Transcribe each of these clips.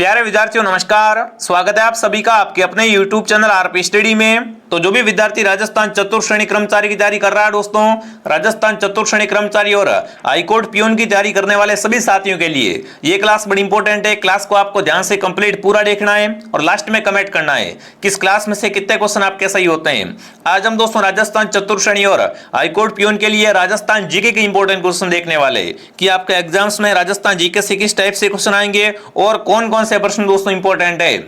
प्यारे विद्यार्थियों नमस्कार, स्वागत है आप सभी का आपके अपने YouTube चैनल आरपी स्टडी में। तो जो भी विद्यार्थी राजस्थान चतुर्थ श्रेणी कर्मचारी की तैयारी कर रहा है दोस्तों, राजस्थान चतुर्थ श्रेणी कर्मचारी और हाईकोर्ट पियून की तैयारी करने वाले सभी साथियों के लिए ये क्लास बड़ी इंपॉर्टेंट है। क्लास को आपको ध्यान से कंप्लीट पूरा देखना है और लास्ट में कमेंट करना है किस क्लास में से कितने क्वेश्चन आपके सही होते हैं। आज हम दोस्तों राजस्थान चतुर्थ श्रेणी और हाईकोर्ट पियून के लिए राजस्थान जीके के इंपॉर्टेंट क्वेश्चन देखने वाले कि आपके एग्जाम्स में राजस्थान जीके से किस टाइप से क्वेश्चन आएंगे और कौन कौन से प्रश्न दोस्तों इंपॉर्टेंट है।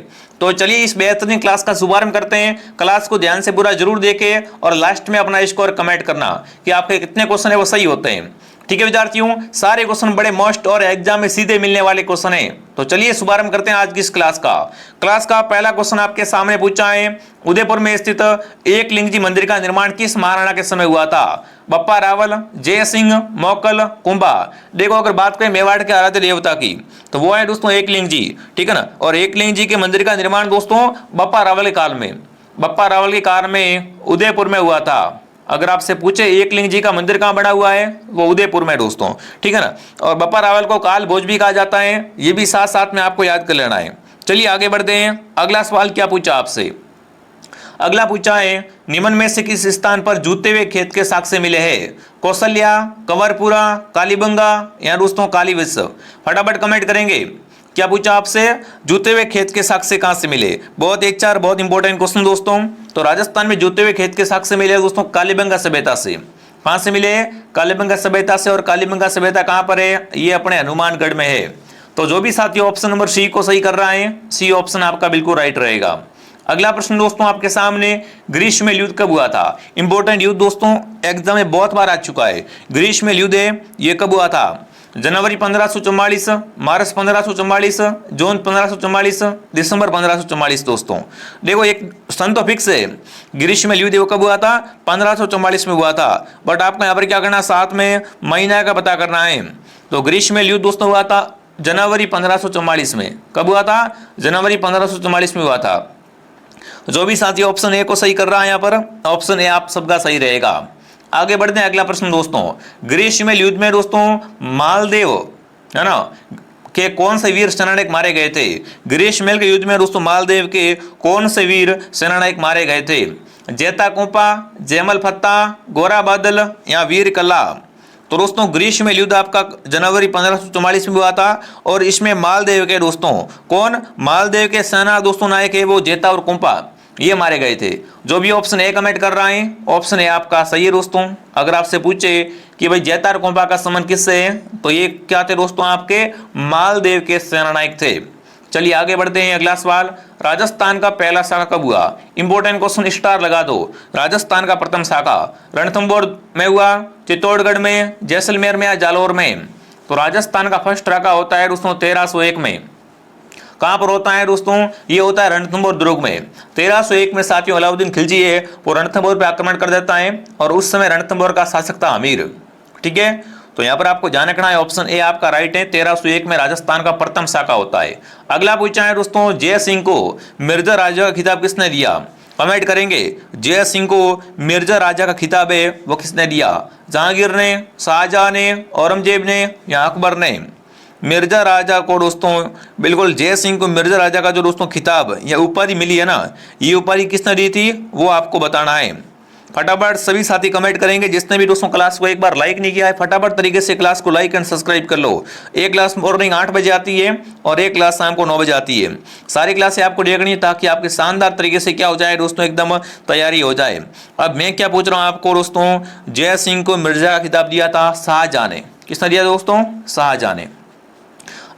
तो चलिए इस बेहतरीन क्लास का शुभारंभ करते हैं। क्लास को ध्यान से पूरा जरूर देखें और लास्ट में अपना स्कोर कमेंट करना कि आपके कितने क्वेश्चन है वो सही होते हैं। ठीक है विद्यार्थियों, सारे क्वेश्चन बड़े मोस्ट और एग्जाम में सीधे मिलने वाले क्वेश्चन हैं। तो चलिए शुभारंभ करते हैं आज की इस क्लास का पहला क्वेश्चन आपके सामने पूछा है। उदयपुर में स्थित एकलिंग जी मंदिर का निर्माण किस महाराणा के समय हुआ था? बप्पा रावल, जय सिंह, मोकल, कुंभा। देखो अगर बात करें मेवाड़ के आराध्य देवता की तो वो है दोस्तों एकलिंग जी, ठीक है ना। और एकलिंग जी के मंदिर का निर्माण दोस्तों बप्पा रावल के काल में उदयपुर में हुआ था। अगर आपसे पूछे एकलिंग जी का मंदिर कहाँ बना हुआ है, वो उदयपुर में दोस्तों, ठीक है ना। और बप्पा रावल को काल भोज भी कहा जाता है, ये भी साथ साथ में आपको याद कर लेना है। चलिए आगे बढ़ते हैं। अगला सवाल क्या पूछा आपसे? अगला पूछा है निम्न में से किस स्थान पर जूते हुए खेत के साक्ष्य मिले हैं? कौशल्या, कंवरपुरा, कालीबंगा या दोस्तों काली विश्व। फटाफट कमेंट करेंगे। क्या पूछा आपसे? जूते हुए खेत के साक्ष्य कहां से मिले? बहुत एक चार बहुत इंपॉर्टेंट क्वेश्चन दोस्तों। तो राजस्थान में जूते हुए खेत के साक्ष्य मिले दोस्तों कालीबंगा सभ्यता से। कहां से मिले? कालीबंगा सभ्यता से। और कालीबंगा सभ्यता कहां पर है? ये अपने हनुमानगढ़ में है। तो जो भी साथी ऑप्शन नंबर सी को सही कर रहा है, सी ऑप्शन आपका बिल्कुल राइट रहेगा। अगला प्रश्न दोस्तों आपके सामने, ग्रीष्म युद्ध कब हुआ था? इंपॉर्टेंट युद्ध दोस्तों एग्जाम में बहुत बार आ चुका है। ग्रीष्म युद्ध है ये कब हुआ था? जनवरी 1544, मार्च 1544, जून 1544, दिसंबर 1544 दोस्तों। देखो एक सन तो फिक्स है, ग्रीष्म युद्ध वो कब हुआ था? 1544 में हुआ था। बट आपको यहाँ पर क्या करना, साथ में महीना का पता करना है। तो ग्रीष्म युद्ध दोस्तों हुआ था जनवरी 1544 में। कब हुआ था? जनवरी 1544 में हुआ था। जो भी साथी ऑप्शन ए को सही कर रहा है यहाँ पर, ऑप्शन ए आप सबका सही रहेगा। आगे बढ़ते हैं। अगला प्रश्न दोस्तों, ग्रीष्म युद्ध में दोस्तों मालदेव है ना के कौन से वीर सेनानायक मारे गए थे? ग्रीष्म के युद्ध में दोस्तों मालदेव के कौन से वीर सेनानायक मारे गए थे? जेता कोपा, जयमल फत्ता, गोरा बादल या वीर कला। तो दोस्तों ग्रीष्म युद्ध आपका जनवरी 1544 में हुआ था और इसमें मालदेव के दोस्तों कौन, मालदेव के सेना दोस्तों नायक है वो जेता और कुंपा, ये मारे गए थे। जो भी ऑप्शन ए कमेंट कर रहा है, ऑप्शन ए आपका सही है दोस्तों। अगर आपसे पूछे कि भाई जेता और कुंपा का संबंध किससे है, तो ये क्या थे दोस्तों? आपके मालदेव के सेनानायक थे। चलिए आगे बढ़ते हैं। अगला सवाल, राजस्थान का पहला शाखा कब हुआ? इंपॉर्टेंट क्वेश्चन स्टार लगा दो। राजस्थान का प्रथम शाखा रणथंभौर में हुआ, चित्तौड़गढ़ में, जैसलमेर में या जालौर में? तो राजस्थान का फर्स्ट शाखा होता है दोस्तों 1301 में। कहां पर होता है दोस्तों? ये होता है रणथंभौर दुर्ग में। 1301 में साथियों अलाउद्दीन खिलजी है वो रणथंभौर पे आक्रमण कर देता है और उस समय रणथंभौर का शासक था अमीर। ठीक है, तो यहाँ पर आपको ध्यान रखना है, ऑप्शन ए आपका राइट है। 1301 में राजस्थान का प्रथम शाखा होता है। अगला पूछा है दोस्तों, जय सिंह को मिर्जा राजा का खिताब किसने दिया? कमेंट करेंगे। जय सिंह को मिर्जा राजा का खिताब है वो किसने दिया? जहांगीर ने, शाहजहां ने, औरंगजेब ने या अकबर ने? मिर्जा राजा को दोस्तों बिल्कुल जय सिंह को मिर्जा राजा का जो दोस्तों खिताब या उपाधि मिली है ना, ये उपाधि किसने दी थी वो आपको बताना है। फटाफट सभी साथी कमेंट करेंगे। जिसने भी दोस्तों क्लास को एक बार लाइक नहीं किया है, फटाफट तरीके से क्लास को लाइक एंड सब्सक्राइब कर लो। एक क्लास मॉर्निंग 8 बजे आती है और एक क्लास शाम को 9 बजे आती है। सारी क्लासें आपको देखनी है ताकि आपके शानदार तरीके से क्या हो जाए दोस्तों, एकदम तैयारी हो जाए। अब मैं क्या पूछ रहा हूँ आपको दोस्तों, जय सिंह को मिर्जा का खिताब दिया था शाहजहां ने। किसने दिया दोस्तों? शाहजहां ने।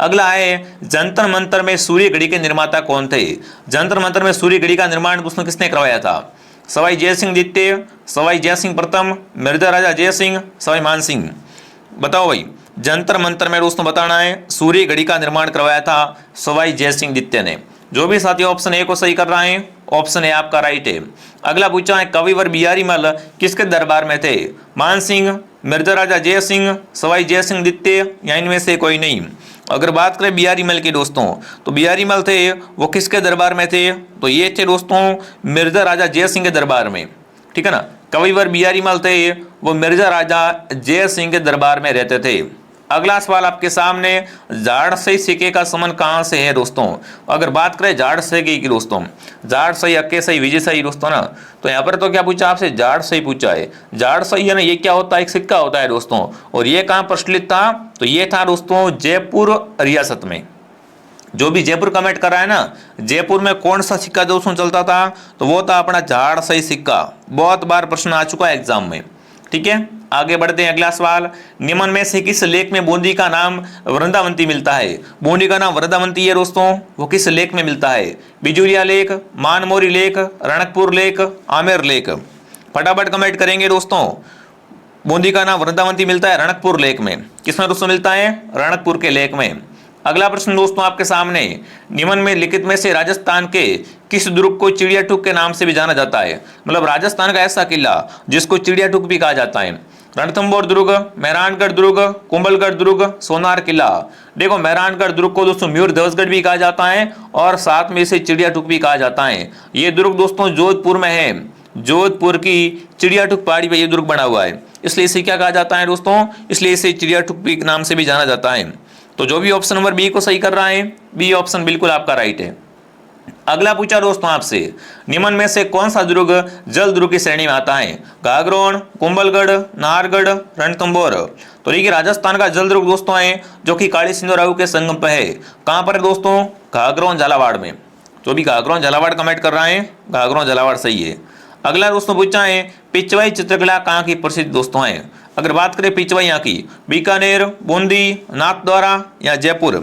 अगला है, जंतर मंतर में सूर्य घड़ी के निर्माता कौन थे? जंतर मंतर में सूर्य घड़ी का निर्माण दोस्तों किसने करवाया था? सवाई जय सिंह द्वितीय, सवाई जय सिंह प्रथम, मिर्जा राजा जय सिंह, सवाई मान सिंह। बताओ भाई, जंतर मंतर में दोस्तों बताना है, सूर्य घड़ी का निर्माण करवाया था सवाई जय सिंह द्वितीय ने। जो भी साथी ऑप्शन ए को सही कर रहा है, ऑप्शन ए आपका राइट है। अगला पूछा है, कविवर बिहारी मल किसके दरबार में थे? मान सिंह, मिर्जा राजा जय सिंह, सवाई जय सिंह द्वितीय या इनमें से कोई नहीं? अगर बात करें बिहारी मल की दोस्तों, तो बिहारी मल थे वो किसके दरबार में थे? तो ये थे दोस्तों मिर्जा राजा जय सिंह के दरबार में। ठीक है ना, कविवर बिहारी मल थे वो मिर्जा राजा जय सिंह के दरबार में रहते थे। अगला सवाल आपके सामने, जाड़सई सिक्के का संबंध कहां से है दोस्तों। अगर बात करें जाड़सई की दोस्तों, जाड़सई, अक्केसई, विजयसई दोस्तों ना, तो यहाँ पर तो क्या पूछा आपसे, जाड़सई पूछा है। जाड़सई है ना, ये क्या होता है, एक सिक्का होता है दोस्तों। और ये कहां प्रचलित था, तो ये था दोस्तों जयपुर रियासत में। जो भी जयपुर कमेंट कर रहा है ना, जयपुर में कौन सा सिक्का दोस्तों चलता था, तो वो था अपना जाड़सई सिक्का। बहुत बार प्रश्न आ चुका है एग्जाम में। ठीक है, आगे बढ़ते हैं। अगला सवाल, निम्न में से किस लेख में बूंदी का नाम वृंदावंती मिलता है। बूंदी का नाम वृंदावंती है दोस्तों, वो किस लेख में मिलता है। बिजुलिया लेख, मानमोरी लेख, रणकपुर लेख, आमेर लेख। फटाफट कमेंट करेंगे दोस्तों। बूंदी का नाम वृंदावंती मिलता है रणकपुर लेख में। किसमें दोस्तों मिलता है, रणकपुर के लेख में। अगला प्रश्न दोस्तों आपके सामने, निम्न में लिखित में से राजस्थान के किस दुर्ग को चिड़िया टूक के नाम से भी जाना जाता है। मतलब राजस्थान का ऐसा किला जिसको चिड़िया टूक भी कहा जाता है। रणथंभौर दुर्ग, मेहरानगढ़ दुर्ग, कुंभलगढ़ दुर्ग, सोनार किला। देखो मेहरानगढ़ दुर्ग को दोस्तों मयूर ध्वजगढ़ भी कहा जाता है और साथ में इसे चिड़िया टूक भी कहा जाता है। ये दुर्ग दोस्तों जोधपुर में है। जोधपुर की चिड़िया टूक पहाड़ी पर यह दुर्ग बना हुआ है, इसलिए इसे क्या कहा जाता है दोस्तों, इसलिए इसे चिड़िया टूक के नाम से भी जाना जाता है। तो जो भी ऑप्शन नंबर बी को सही कर रहा है, बी ऑप्शन बिल्कुल आपका राइट है। अगला पूछा दोस्तों आपसे, निम्न में से कौन सा दुर्ग जल दुर्ग की श्रेणी में आता है। घाघरोन, कुंभलगढ़, नाहरगढ़, रणथंभौर। तो देखिए राजस्थान का जल दुर्ग दोस्तों है जो कि काली सिंधु राहु के संगम पर है। कहां पर है दोस्तों, घाघरोन झालावाड़ में। जो भी घाघरोन झालावाड़ कमेंट कर रहा है, घाघरोन झालावाड़ सही है। अगला दोस्तों पूछा है, पिछवाई चित्रकला कहाँ की प्रसिद्ध दोस्तों है। अगर बात करें पिछवाई यहाँ की, बीकानेर, बूंदी, नाथद्वारा या जयपुर।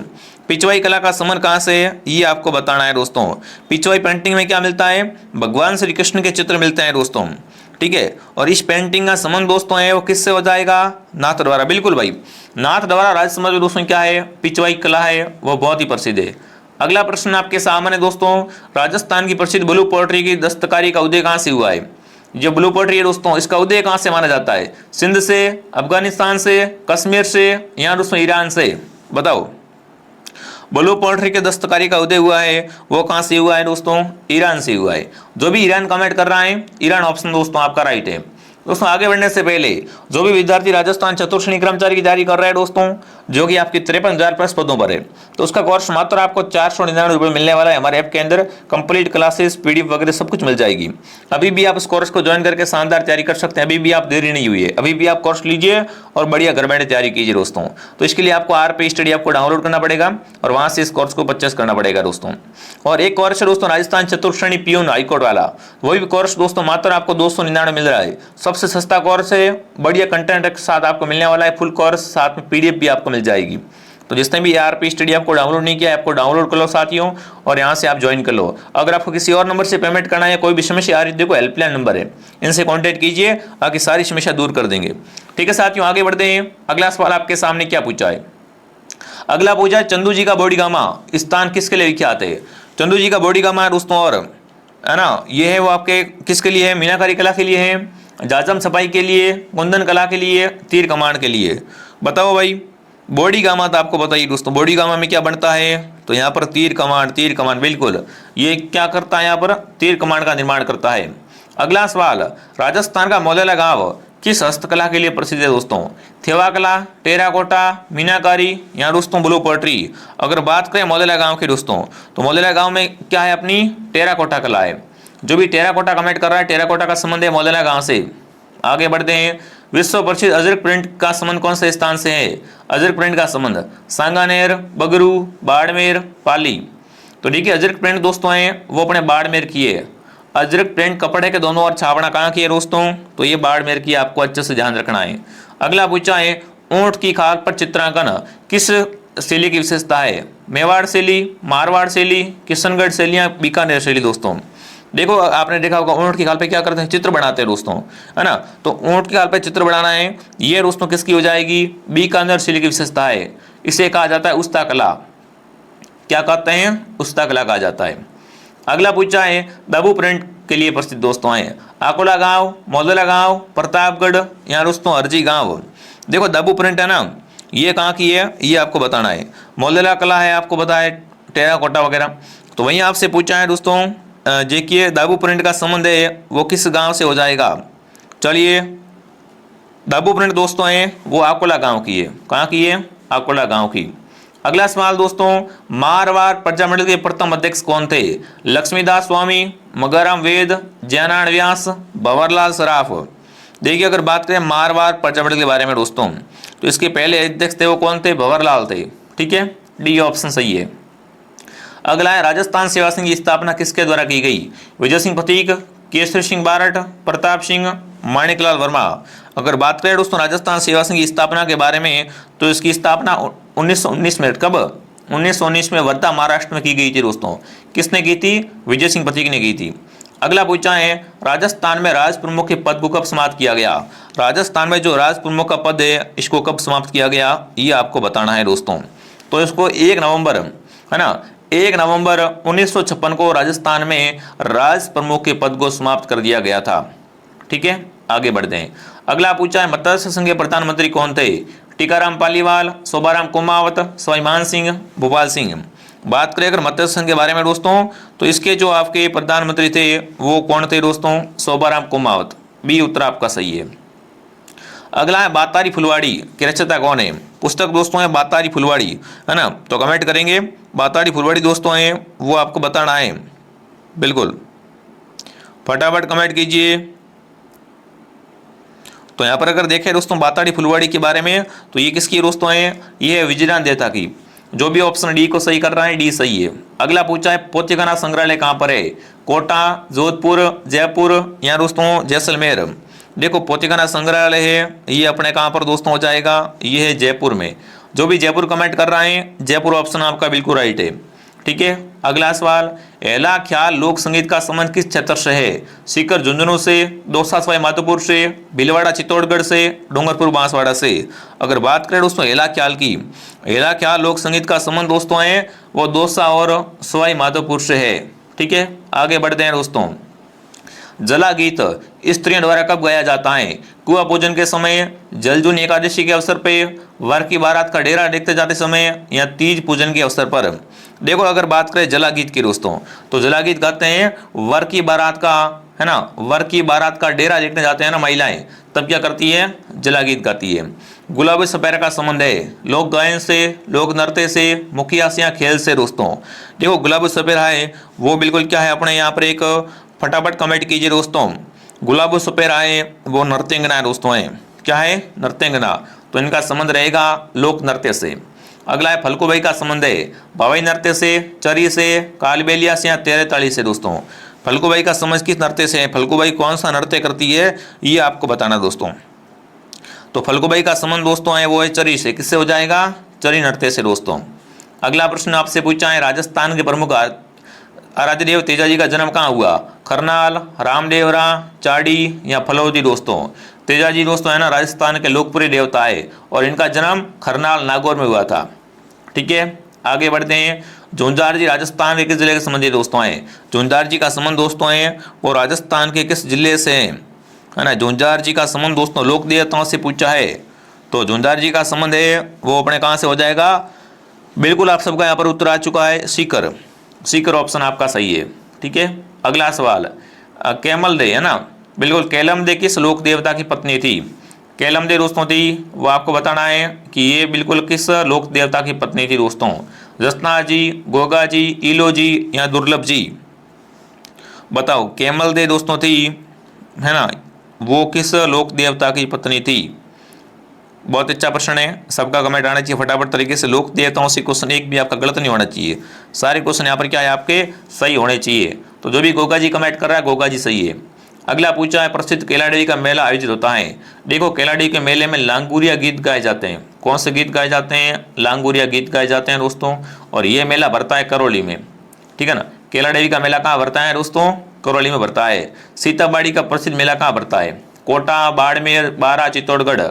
पिछवाई कला का संबंध कहाँ से है, ये आपको बताना है दोस्तों। पिछवाई पेंटिंग में क्या मिलता है, भगवान श्री कृष्ण के चित्र मिलते हैं दोस्तों। ठीक है, और इस पेंटिंग का संबंध दोस्तों है वो किससे हो जाएगा, नाथद्वारा। बिल्कुल भाई, नाथद्वारा राज्य समाज में दोस्तों क्या है, पिछवाई कला है, वो बहुत ही प्रसिद्ध है। अगला प्रश्न आपके सामने दोस्तों, राजस्थान की प्रसिद्ध ब्लू पोएट्री की दस्तकारी का उदय कहाँ से हुआ है। जो ब्लू पोएट्री है दोस्तों, इसका उदय कहाँ से माना जाता है, सिंध से, अफगानिस्तान से, कश्मीर से या दोस्तों ईरान से। बताओ, ब्लू पोएट्री के दस्तकारी का उदय हुआ है वो कहाँ से हुआ है दोस्तों, ईरान से हुआ है। जो भी ईरान कमेंट कर रहा है, ईरान ऑप्शन दोस्तों आपका राइट है। दोस्तों आगे बढ़ने से पहले जो भी विद्यार्थी राजस्थान चतुर्थ श्रेणी कर्मचारी की तैयारी कर रहे हैं दोस्तों, जो कि आपकी 53,000 प्लस पदों पर है, तो उसका कोर्स मात्र आपको 499 रुपये मिलने वाला है। हमारे ऐप के अंदर कंप्लीट क्लासेस, पीडीएफ वगैरह सब कुछ मिल जाएगी। अभी भी आप इस कोर्स को ज्वाइन करके शानदार तैयारी कर सकते हैं। अभी भी आप देरी नहीं हुई है, अभी भी आप कोर्स लीजिए और बढ़िया घर बैठे तैयारी कीजिए दोस्तों। तो इसके लिए आपको RP स्टडी आपको डाउनलोड करना पड़ेगा और वहां से इस कोर्स को परचेस करना पड़ेगा दोस्तों। और एक कोर्स है दोस्तों राजस्थान चतुर्थ श्रेणी पियून हाईकोर्ट वाला, वही कोर्स दोस्तों मात्र आपको 299 मिल रहा है। सबसे सस्ता कोर्स है, बढ़िया कंटेंट के साथ आपको मिलने वाला है। फुल कोर्स साथ में पीडीएफ भी आपको मिल जाएगी। तो जिसने भी RP स्टडी आपको डाउनलोड नहीं किया है, आपको डाउनलोड कर लो साथियों और यहाँ से आप ज्वाइन कर लो। अगर आपको किसी और नंबर से पेमेंट करना है, कोई भी समस्या आ रही है, देखो हेल्पलाइन नंबर है, इनसे कांटेक्ट कीजिए, आपकी सारी समस्या दूर कर देंगे। ठीक है साथियों, आगे बढ़ते हैं। अगला सवाल आपके सामने क्या पूछा है। अगला पूछा है, चंदू जी का बोडीगामा स्थान किसके लिए विख्यात है। चंदू जी का बोडीगामा है दोस्तों, और है ना, ये है वो आपके किसके लिए है, मीनाकारी कला के लिए है, जाजम सफाई के लिए, कुंदन कला के लिए, तीर कमान के लिए। बताओ भाई, बोडीगामा तो आपको बताइए दोस्तों, बोडीगामा में क्या बनता है, तो यहाँ पर तीर कमान बिल्कुल, ये क्या करता है, यहाँ पर तीर कमान का निर्माण करता है। अगला सवाल, राजस्थान का मौलेला गांव किस हस्तकला के लिए प्रसिद्ध है दोस्तों। थेवा कला, टेराकोटा, मीनाकारी या दोस्तों ब्लू पोएट्री। अगर बात करें मौलेला गांव की दोस्तों, तो मौलेला गांव में क्या है, अपनी टेराकोटा कला है। जो भी टेराकोटा कमेंट कर रहा है, टेराकोटा का संबंध है मौलेला गांव से। आगे बढ़ते हैं। विश्व प्रसिद्ध अजरक प्रिंट का संबंध कौन से स्थान से है। अजरक प्रिंट का संबंध सांगानेर, बगरू, बाड़मेर, पाली। तो देखिए अजरक प्रिंट दोस्तों है वो अपने बाड़मेर की है। अजरक प्रिंट कपड़े के दोनों ओर छावना कहाँ की है दोस्तों, तो ये बाड़मेर की, आपको अच्छे से ध्यान रखना है। अगला पूछा है, ऊंट की खाल पर चित्रांकन किस शैली की विशेषता है। मेवाड़ शैली, मारवाड़ शैली, किशनगढ़ शैली या बीकानेर शैली। दोस्तों देखो आपने देखा होगा ऊंट की खाल पे क्या करते हैं, चित्र बनाते हैं दोस्तों, है ना। तो ऊंट की खाल पे चित्र बनाना है, ये दोस्तों किसकी हो जाएगी, बीकानेर शैली की विशेषता है। इसे कहा जाता है उस्ता कला। क्या कहते हैं, उस्ता कला कहा जाता है। अगला पूछा है, दाबू प्रिंट के लिए प्रसिद्ध दोस्तों है आकोला गांव, मौलेला गांव, प्रतापगढ़ या दोस्तों हरजी गांव। देखो दाबू प्रिंट है ना, ये कहाँ की है, ये आपको बताना है। मौलेला कला है, आपको पता है, टेराकोटा वगैरह। तो वहीं आपसे पूछा है दोस्तों, देखिए दाबू प्रिंट का संबंध है वो किस गांव से हो जाएगा। चलिए दाबू प्रिंट दोस्तों है वो आकोला गांव की है। कहाँ की है, अकोला गांव की। अगला सवाल दोस्तों, मारवाड़ प्रजामंडल के प्रथम अध्यक्ष कौन थे? लक्ष्मीदास स्वामी, मगाराम वेद, जयनारायण व्यास, भंवरलाल सराफ। देखिए अगर बात करें मारवाड़ प्रजामंडल के बारे में दोस्तों, तो इसके पहले अध्यक्ष थे वो कौन थे? भंवरलाल थे। ठीक है, डी ऑप्शन सही है। अगला है, राजस्थान सेवा संघ की स्थापना किसके द्वारा की गई? विजय सिंह पथिक, केसरी सिंह बारठ, प्रताप सिंह, माणिकलाल वर्मा। अगर बात करें दोस्तों राजस्थान सेवा संघ की स्थापना के बारे में, तो इसकी स्थापना 1919 में, कब? 1919 में वर्धा महाराष्ट्र में की गई थी दोस्तों। किसने की थी? विजय सिंह पथिक ने की थी। अगला पूछा है, राजस्थान में राज प्रमुख के पद को कब समाप्त किया गया? राजस्थान में जो राज प्रमुख का पद है इसको कब समाप्त किया गया, ये आपको बताना है दोस्तों। तो इसको 1 नवंबर, है ना, 1 नवंबर 1956 को राजस्थान में राज प्रमुख के पद को समाप्त कर दिया गया था। ठीक है, आगे बढ़ते हैं। अगला पूछा है, मत्स्य संघ के प्रधानमंत्री कौन थे? टीकाराम पालीवाल, शोभाराम कुमावत, सवाई मान सिंह, भोपाल सिंह। बात करें अगर मत्स्य संघ के बारे में दोस्तों, तो इसके जो आपके प्रधानमंत्री थे वो कौन थे दोस्तों? शोभाराम कुमावत। बी उत्तर आपका सही है। अगला है, बातारी फुलवाड़ी की रचयिता कौन है? पुस्तक दोस्तों है बातारी फुलवाड़ी, है ना, तो कमेंट करेंगे बातारी फुलवाड़ी दोस्तों है वो आपको बताना है। बिल्कुल फटाफट कमेंट कीजिए। तो यहाँ पर अगर देखें दोस्तों बाताड़ी फुलवाड़ी के बारे में, तो ये किसकी दोस्तों है? ये है विजयनाथ देवता की। जो भी ऑप्शन डी को सही कर रहा है, डी सही है। अगला पूछा है, पोथीखाना संग्रहालय कहाँ पर है? कोटा, जोधपुर, जयपुर या दोस्तों जैसलमेर। देखो पोथीखाना संग्रहालय है ये अपने कहाँ पर दोस्तों हो जाएगा? ये है जयपुर में। जो भी जयपुर कमेंट कर रहा है, जयपुर ऑप्शन आपका बिल्कुल राइट है। ठीक है, अगला सवाल, एला ख्याल लोक संगीत का संबंध किस क्षेत्र से है? सीकर झुंझुनू से, दौसा सवाई माधोपुर से, भीलवाड़ा चित्तौड़गढ़ से, डूंगरपुर बांसवाड़ा से। अगर बात करें दोस्तों एला ख्याल की, एला ख्याल लोक संगीत का संबंध दोस्तों है वो दौसा और सवाई माधोपुर से है। ठीक है, आगे बढ़ते हैं दोस्तों। जला गीत स्त्रियों द्वारा कब गाया जाता है? कुआ पूजन के समय, जलजून एकादशी के अवसर पे, वर की बारात का डेरा देखते जाते समय या तीज पूजन के अवसर पर। देखो अगर बात करें जला गीत की दोस्तों, तो जला गीत गाते हैं वर की बारात का, है ना, वर की बारात का डेरा देखने जाते हैं ना महिलाएं, तब क्या करती है? जला गीत गाती है। गुलाबी सपेरा का संबंध है लोक गायन से, लोक नृत्य से, मुखिया से या खेल से दोस्तों। देखो गुलाबी सपेरा है वो बिल्कुल क्या है अपने यहाँ पर एक, फटाफट कमेंट कीजिए दोस्तों। गुलाबो सपेरा है वो नृत्यंगना है दोस्तों है, क्या है? नृत्यंगना। तो इनका संबंध रहेगा लोक नृत्य से। अगला है, फल्गुबाई का संबंध है भवाई नृत्य से, चरी से, कालबेलिया से या तेरे ताली से दोस्तों। फल्गुबाई का संबंध किस नृत्य से है? फल्गुबाई कौन सा नृत्य करती है ये आपको बताना दोस्तों। तो फल्गुबाई का संबंध दोस्तों है वो है चरी से। किससे हो जाएगा? चरी नृत्य से दोस्तों। अगला प्रश्न आपसे पूछा है, राजस्थान के प्रमुख आराध्य देव तेजाजी का जन्म कहाँ हुआ? करनाल, रामदेवरा, चाड़ी या फलौदी दोस्तों। तेजाजी दोस्तों है ना राजस्थान के लोकप्रिय देवता है और इनका जन्म खरनाल नागौर में हुआ था। ठीक है, आगे बढ़ते हैं। झुंझार जी राजस्थान के किस जिले के संबंधी दोस्तों हैं? झुंझार जी का संबंध दोस्तों है वो राजस्थान के किस जिले से है ना? झुंझार जी का संबंध दोस्तों लोक देवताओं से पूछा है, तो झुंझार जी का संबंध है वो अपने कहाँ से हो जाएगा? बिल्कुल आप सबका यहाँ पर उत्तर आ चुका है, सीकर। सीकर ऑप्शन आपका सही है। ठीक है, अगला सवाल, कैमल दे है ना, बिल्कुल कैलम दे किस लोक देवता की पत्नी थी? कैलम दे दोस्तों थी वो आपको बताना है कि ये बिल्कुल किस लोक देवता की पत्नी थी दोस्तों। जसना जी, गोगा जी, ईलो जी या दुर्लभ जी। बताओ कैमल दे दोस्तों थी है ना, वो किस लोक देवता की पत्नी थी? बहुत अच्छा प्रश्न है, सबका कमेंट आना चाहिए फटाफट तरीके से। लोक देवताओं से क्वेश्चन एक भी आपका गलत नहीं होना चाहिए, सारे क्वेश्चन यहाँ पर क्या है आपके सही होने चाहिए। तो जो भी गोगा जी कमेंट कर रहा है गोगा जी सही है। अगला पूछा है, प्रसिद्ध केलाड़ी का मेला आयोजित होता है। देखो केलाड़ी के मेले में लांगुरिया गीत गाए जाते हैं। कौन से गीत गाए जाते हैं? लांगुरिया गीत गाए जाते हैं दोस्तों। और ये मेला भरता है करौली में। ठीक है ना, केलाड़ी का मेला कहाँ भरता है दोस्तों? करौली में भरता है। सीताबाड़ी का प्रसिद्ध मेला कहाँ भरता है? कोटा, बाड़मेर, बारा, चित्तौड़गढ़।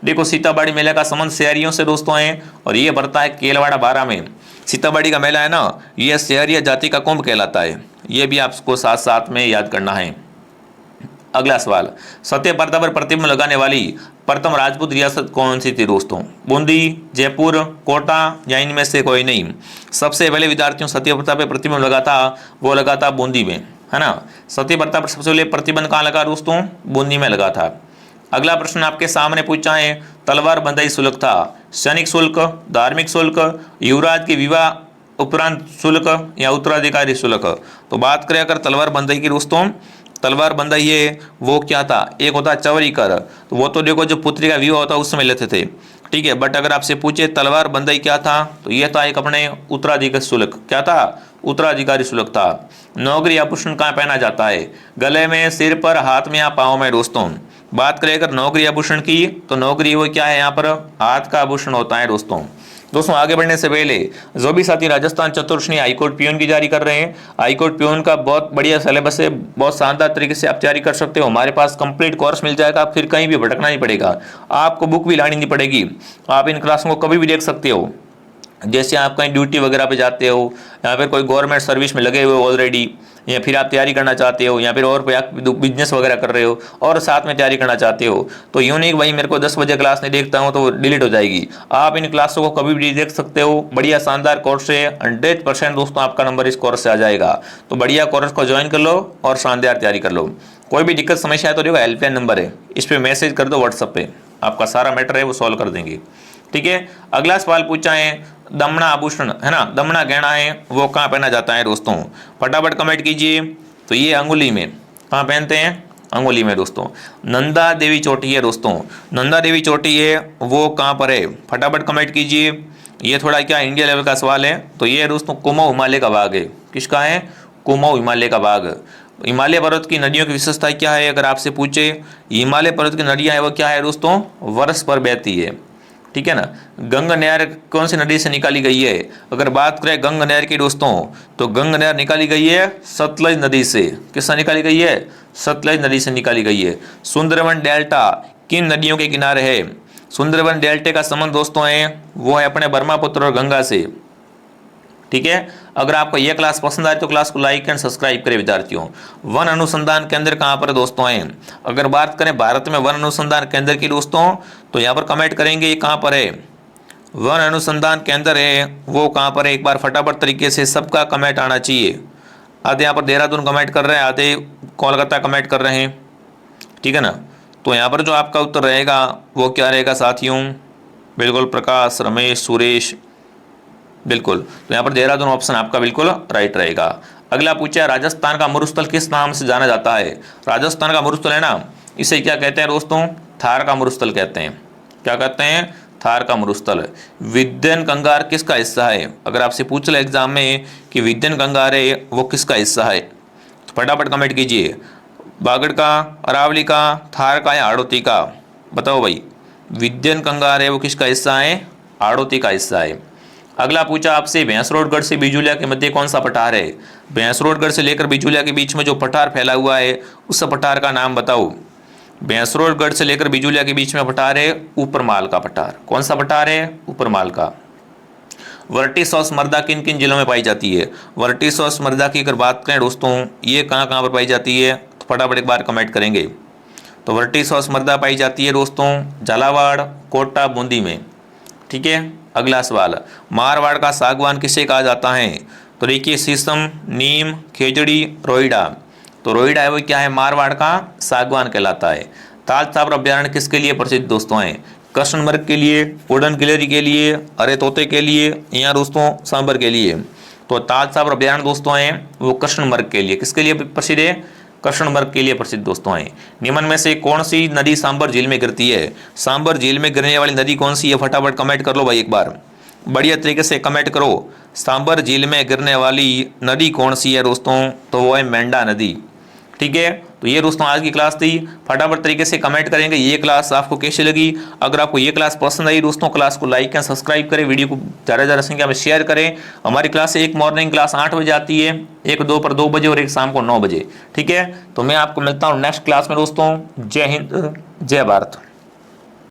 देखो सीताबाड़ी मेले का संबंध शहरियों से दोस्तों है और ये भरता है केलवाड़ा बारा में। सीताबाड़ी का मेला है ना, ये शहरिया जाति का कुंभ कहलाता है। ये भी आपको साथ साथ में याद करना है। अगला सवाल, सत्य पर्दा पर प्रतिबंध लगाने वाली प्रथम राजपूत रियासत कौन सी थी दोस्तों? बूंदी, जयपुर, कोटा या इनमें से कोई नहीं। सबसे पहले विद्यार्थियों सत्य प्रथा पर प्रतिबंध लगा था वो लगा था बूंदी में, है ना। सत्य प्रथा पर सबसे पहले प्रतिबंध कहाँ लगा दोस्तों? बूंदी में लगा था। अगला प्रश्न आपके सामने पूछा है, तलवार बंधई सुलग था सैनिक शुल्क, धार्मिक शुल्क, युवराज के विवाह उपरांत शुल्क या उत्तराधिकारी शुल्क। तो बात करें अगर तलवार बंधई की दोस्तों, तलवार बंधई है वो क्या था, एक होता चवरी कर, तो वो तो देखो जो पुत्री का विवाह होता उस समय लेते थे, ठीक है। बट अगर आपसे पूछे तलवार बंधई क्या था, तो ये था एक अपने उत्तराधिकारी शुल्क। क्या था, उत्तराधिकारी शुल्क था। नौकरी आभूषण कहाँ पहना जाता है, गले में, सिर पर, हाथ में या पाँव में दोस्तों। बात करें अगर नौकरी आभूषण की, तो नौकरी वो क्या है, यहाँ पर हाथ का आभूषण होता है दोस्तों। दोस्तों आगे बढ़ने से पहले जो भी साथी राजस्थान चतुर्श्रेणी हाईकोर्ट पियून की जारी कर रहे हैं, हाईकोर्ट पियून का बहुत बढ़िया सिलेबस है, बहुत शानदार तरीके से आप तैयारी कर सकते हो। हमारे पास कंप्लीट कोर्स मिल जाएगा, फिर कहीं भी भटकना नहीं पड़ेगा, आपको बुक भी लानी नहीं पड़ेगी, आप इन क्लासों को कभी भी देख सकते हो। जैसे आप कहीं ड्यूटी वगैरह पे जाते हो, या फिर कोई गवर्नमेंट सर्विस में लगे हुए हो ऑलरेडी, या फिर आप तैयारी करना चाहते हो, या फिर और बिजनेस वगैरह कर रहे हो और साथ में तैयारी करना चाहते हो, तो यूँ नहीं भाई मेरे को 10 बजे क्लास नहीं देखता हूँ तो वो डिलीट हो जाएगी। आप इन क्लासों को कभी भी देख सकते हो, बढ़िया शानदार कोर्स है, 100% दोस्तों आपका नंबर इस कोर्स से आ जाएगा। तो बढ़िया कोर्स को ज्वाइन कर लो और शानदार तैयारी कर लो। कोई भी दिक्कत समस्या है तो देखो हेल्पलाइन नंबर है, इस पर मैसेज कर दो व्हाट्सएप पे, आपका सारा मैटर है वो सॉल्व कर देंगे, ठीक है। अगला सवाल पूछा है दमना आभूषण है ना, दमना गहना है वो कहाँ पहना जाता है दोस्तों, फटाफट कमेंट कीजिए। तो ये अंगुली में, कहाँ पहनते हैं, अंगुली में दोस्तों। नंदा देवी चोटी है दोस्तों, नंदा देवी चोटी है वो कहाँ पर है, फटाफट कमेंट कीजिए। ये थोड़ा क्या इंडिया लेवल का सवाल है। तो ये दोस्तों कुमाऊं हिमालय का भाग है, किसका है, कुमाऊं हिमालय का भाग। हिमालय पर्वत की नदियों की विशेषता क्या है, अगर आपसे पूछे हिमालय पर्वत की नदियाँ है वो क्या है दोस्तों, वर्ष पर बहती है, ठीक है ना। गंगा नहर कौन सी नदी से निकाली गई है, अगर बात करें गंगा नहर की दोस्तों, तो गंगा नहर निकाली गई है सतलज नदी से। किससे निकाली गई है, सतलज नदी से निकाली गई है। सुंदरवन डेल्टा किन नदियों के किनारे है, सुंदरवन डेल्टा का संबंध दोस्तों है वो है अपने ब्रह्मपुत्र और गंगा से, ठीक है। अगर आपको यह क्लास पसंद आए तो क्लास को लाइक एंड सब्सक्राइब करें विद्यार्थियों। वन अनुसंधान केंद्र कहाँ पर दोस्तों है, अगर बात करें भारत में वन अनुसंधान केंद्र की दोस्तों, तो यहाँ पर कमेंट करेंगे ये कहाँ पर है, वन अनुसंधान केंद्र है वो कहाँ पर है, एक बार फटाफट तरीके से सबका कमेंट आना चाहिए। आधे यहाँ पर देहरादून कमेंट कर रहे हैं, आधे कोलकाता कमेंट कर रहे हैं, ठीक है ना। तो यहाँ पर जो आपका उत्तर रहेगा वो क्या रहेगा साथियों, बिल्कुल प्रकाश, रमेश, सुरेश, बिल्कुल। तो यहाँ पर देहरादून ऑप्शन आपका बिल्कुल राइट रहेगा। अगला पूछा राजस्थान का मरुस्थल किस नाम से जाना जाता है, राजस्थान का मरुस्थल है ना, इसे क्या कहते हैं दोस्तों, थार का मरुस्थल कहते हैं। क्या कहते हैं, थार का मरुस्थल। विंध्यन कंगार किसका हिस्सा है, अगर आपसे पूछ ले एग्जाम में कि विंध्यन कंगार है वो किसका हिस्सा है, तो फटाफट कमेंट कीजिए। बागड़ का, अरावली का, थार का या हाड़ौती का, बताओ भाई। विंध्यन कंगार है वो किसका हिस्सा है, हाड़ौती का हिस्सा है। अगला पूछा आपसे भैंसरोडगढ़ से बिजुलिया के मध्य कौन सा पठार है, भैंसरोडगढ़ से लेकर बिजुलिया के बीच में जो पठार फैला हुआ है उस पठार का नाम बताओ। भैंसरोडगढ़ से लेकर बिजुलिया के बीच में पठार है ऊपरमाल का पठार। कौन सा पठार है, ऊपरमाल का। वर्टिसॉस मृदा किन किन जिलों में पाई जाती है, वर्टिसॉस मृदा की अगर बात करें दोस्तों ये कहाँ कहाँ पर पाई जाती है, तो फटाफट एक बार कमेंट करेंगे। तो वर्टिसॉस मृदा पाई जाती है दोस्तों झालावाड़, कोटा, बूंदी में, ठीक है। अगला सवाल मारवाड़ का सागवान किसे कहा जाता है, तो देखिए शीशम, नीम, खेजड़ी, रोइडा। तो रोइडा है वो क्या है, मारवाड़ का सागवान कहलाता है। ताल छापर अभ्यारण्य किसके लिए प्रसिद्ध दोस्तों है, कृष्णमृग के लिए, वुडन गिलहरी के लिए, हरे तोते के लिए या दोस्तों सांबर के लिए। तो ताल छापर अभ्यारण्य दोस्तों है वो कृष्णमृग के लिए, किसके लिए प्रसिद्ध है, कृष्णमृग के लिए प्रसिद्ध दोस्तों है। निम्न में से कौन सी नदी सांबर झील में गिरती है, सांबर झील में गिरने वाली नदी कौन सी है, फटाफट कमेंट कर लो भाई एक बार, बढ़िया तरीके से कमेंट करो। सांबर झील में गिरने वाली नदी कौन सी है दोस्तों, तो वो है मेंढा नदी, ठीक है। तो ये दोस्तों आज की क्लास थी, फटाफट तरीके से कमेंट करेंगे ये क्लास आपको कैसी लगी। अगर आपको ये क्लास पसंद आई दोस्तों, क्लास को लाइक एंड सब्सक्राइब करें, वीडियो को ज़्यादा ज़्यादा संख्या में शेयर करें। हमारी क्लास एक मॉर्निंग क्लास 8 बजे आती है, एक दोपहर 2 बजे और एक शाम को 9 बजे, ठीक है। तो मैं आपको मिलता हूँ नेक्स्ट क्लास में दोस्तों। जय हिंद, जय भारत।